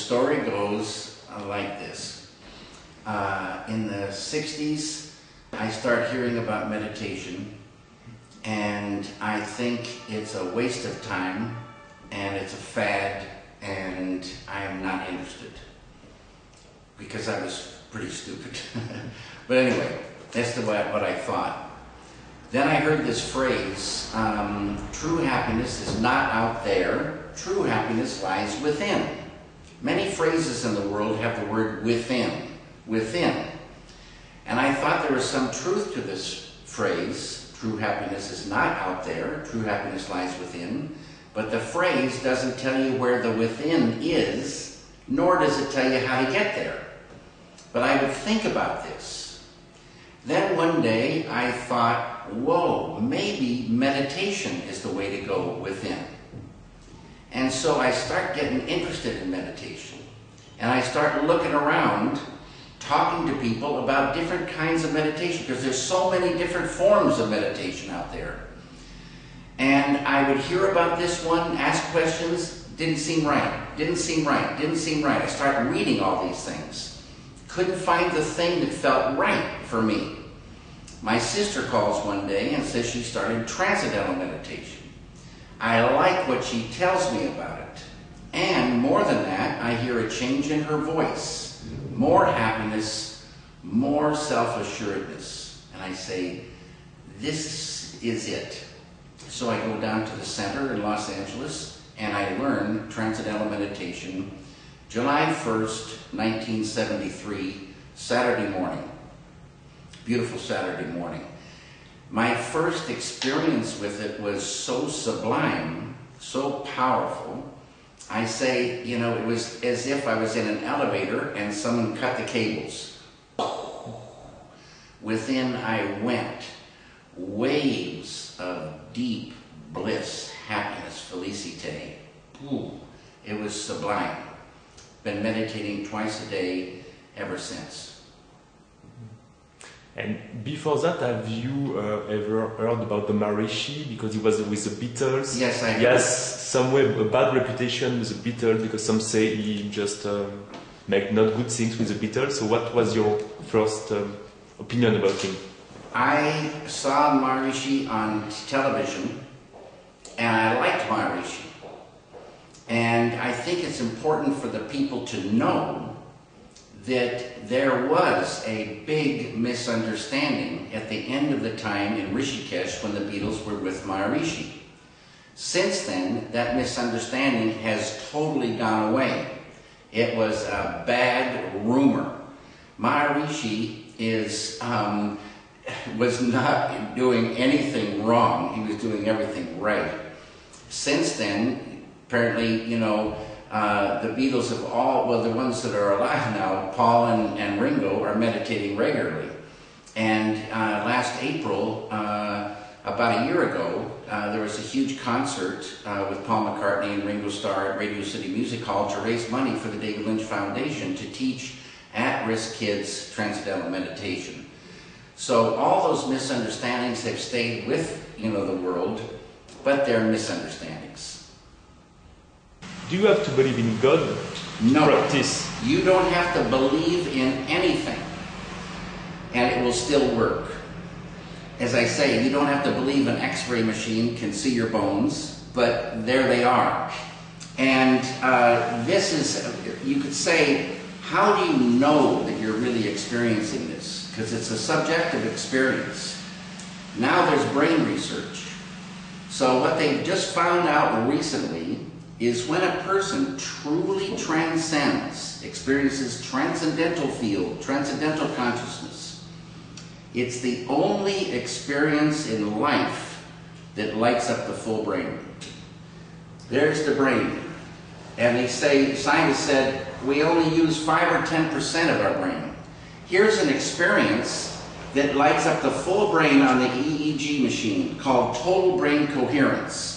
story goes like this. In the 60s, I start hearing about meditation, and I think it's a waste of time, and it's a fad, and I am not interested, because I was pretty stupid. But anyway, that's what I thought. Then I heard this phrase, true happiness is not out there, true happiness lies within. Many phrases in the world have the word within, within. And I thought there was some truth to this phrase, true happiness is not out there, true happiness lies within, but the phrase doesn't tell you where the within is, nor does it tell you how to get there. But I would think about this. Then one day I thought, whoa, maybe meditation is the way to go within. And so I start getting interested in meditation. And I start looking around, talking to people about different kinds of meditation, because there's so many different forms of meditation out there. And I would hear about this one, ask questions, didn't seem right, didn't seem right, didn't seem right. I started reading all these things. Couldn't find the thing that felt right for me. My sister calls one day and says she started transcendental meditation. I like what she tells me about it. And more than that, I hear a change in her voice. More happiness, more self-assuredness. And I say, this is it. So I go down to the center in Los Angeles and I learn transcendental meditation July 1st, 1973, Saturday morning. Beautiful Saturday morning. My first experience with it was so sublime, so powerful. I say, you know, it was as if I was in an elevator and someone cut the cables. Within I went. Waves of deep bliss, happiness, felicite. Ooh, it was sublime. Been meditating twice a day ever since. And before that, have you ever heard about the Maharishi? Because he was with the Beatles. Yes, I have. He has somewhere a bad reputation with the Beatles because some say he just make not good things with the Beatles. So what was your first opinion about him? I saw Maharishi on television, and I liked Maharishi. And I think it's important for the people to know that there was a big misunderstanding at the end of the time in Rishikesh when the Beatles were with Maharishi. Since then, that misunderstanding has totally gone away. It was a bad rumor. Maharishi was not doing anything wrong. He was doing everything right. Since then, apparently, you know, the Beatles have all, well, the ones that are alive now, Paul and Ringo, are meditating regularly. And last April, about a year ago, there was a huge concert with Paul McCartney and Ringo Starr at Radio City Music Hall to raise money for the David Lynch Foundation to teach at-risk kids transcendental meditation. So all those misunderstandings have stayed with, you know, the world, but they're misunderstandings. Do you have to believe in God to practice? You don't have to believe in anything, and it will still work. As I say, you don't have to believe an X-ray machine can see your bones, but there they are. And this is, you could say, how do you know that you're really experiencing this? Because it's a subjective experience. Now there's brain research. So what they've just found out recently is when a person truly transcends, experiences transcendental field, transcendental consciousness, it's the only experience in life that lights up the full brain. There's the brain. And they say, scientists said, we only use 5 or 10% of our brain. Here's an experience that lights up the full brain on the EEG machine called total brain coherence.